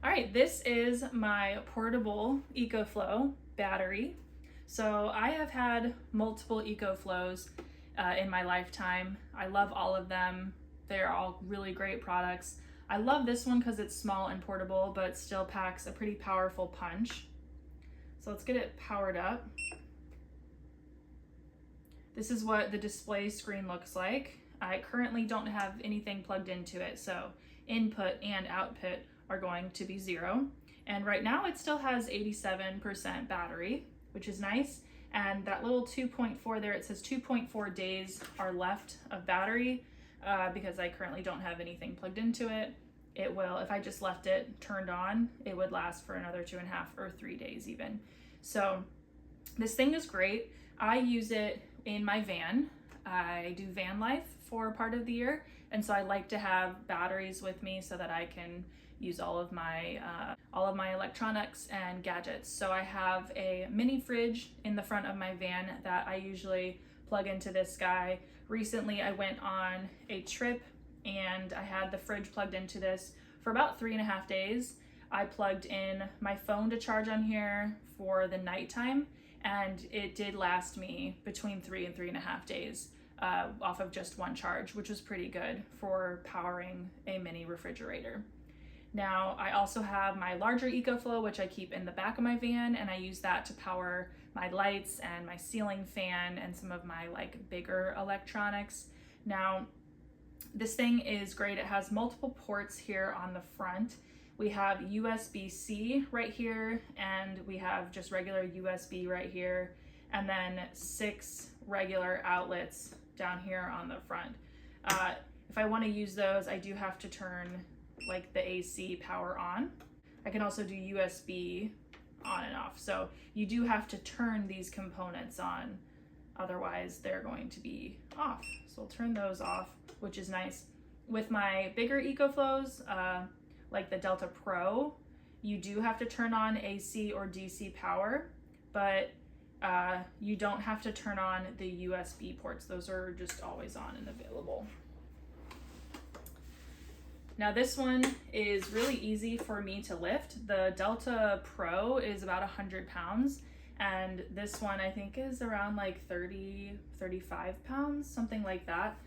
All right, this is my portable EcoFlow battery. So I have had multiple EcoFlows in my lifetime. I love all of them. They're all really great products. I love this one because it's small and portable, but still packs a pretty powerful punch. So let's get it powered up. This is what the display screen looks like. I currently don't have anything plugged into it, so input and output are going to be 0. And right now it still has 87% battery, which is nice. And that little 2.4 there, it says 2.4 days are left of battery because I currently don't have anything plugged into it. It will, if I just left it turned on, it would last for another 2.5 or 3 days even. So this thing is great. I use it in my van. I do van life for part of the year, and so I like to have batteries with me so that I can use all of my electronics and gadgets. So I have a mini fridge in the front of my van that I usually plug into this guy. Recently I went on a trip and I had the fridge plugged into this for about 3.5 days. I plugged in my phone to charge on here for the nighttime, and it did last me between 3 and 3.5 days off of just one charge, which was pretty good for powering a mini refrigerator. Now, I also have my larger EcoFlow, which I keep in the back of my van, and I use that to power my lights and my ceiling fan and some of my bigger electronics. Now, this thing is great. It has multiple ports here on the front. We have USB-C right here, and we have just regular USB right here, and then 6 regular outlets down here on the front. If I want to use those, I do have to turn the AC power on. I can also do USB on and off. So you do have to turn these components on, otherwise they're going to be off. So I'll turn those off, which is nice. With my bigger EcoFlows, like the Delta Pro, you do have to turn on AC or DC power, but you don't have to turn on the USB ports. Those are just always on and available. Now this one is really easy for me to lift. The Delta Pro is about 100 pounds, and this one I think is around 30, 35 pounds, something like that.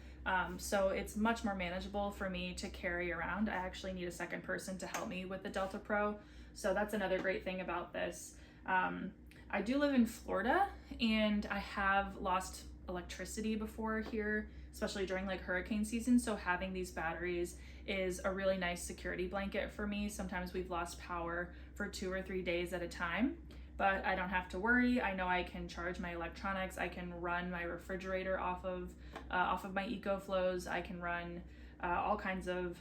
So it's much more manageable for me to carry around. I actually need a second person to help me with the Delta Pro, so that's another great thing about this. I do live in Florida, and I have lost electricity before here, especially during hurricane season, so having these batteries is a really nice security blanket for me. Sometimes we've lost power for 2 or 3 days at a time, but I don't have to worry. I know I can charge my electronics. I can run my refrigerator off of my EcoFlows. I can run all kinds of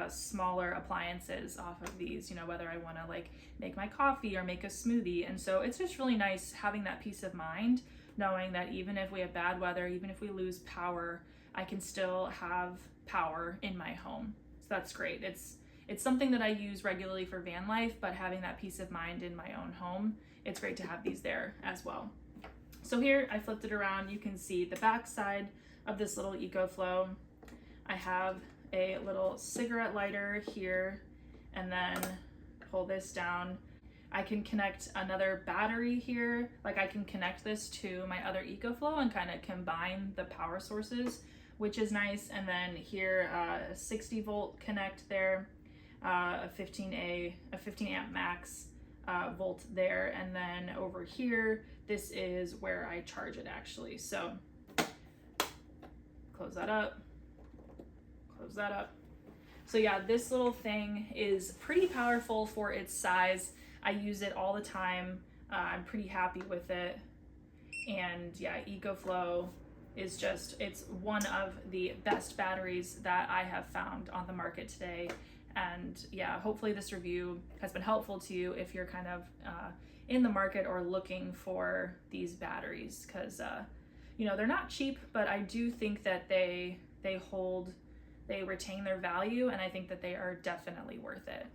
smaller appliances off of these, whether I want to make my coffee or make a smoothie. And so it's just really nice having that peace of mind, knowing that even if we have bad weather, even if we lose power, I can still have power in my home. So that's great. It's something that I use regularly for van life, but having that peace of mind in my own home, it's great to have these there as well. So here I flipped it around. You can see the back side of this little EcoFlow. I have a little cigarette lighter here, and then pull this down. I can connect another battery here. I can connect this to my other EcoFlow and kind of combine the power sources, which is nice. And then here, a 60 volt connect there, a 15 amp max volt there. And then over here, this is where I charge it actually. So close that up, close that up. So yeah, this little thing is pretty powerful for its size. I use it all the time. I'm pretty happy with it. And yeah, EcoFlow is it's one of the best batteries that I have found on the market today. And yeah, hopefully this review has been helpful to you if you're kind of in the market or looking for these batteries, because they're not cheap, but I do think that they retain their value, and I think that they are definitely worth it.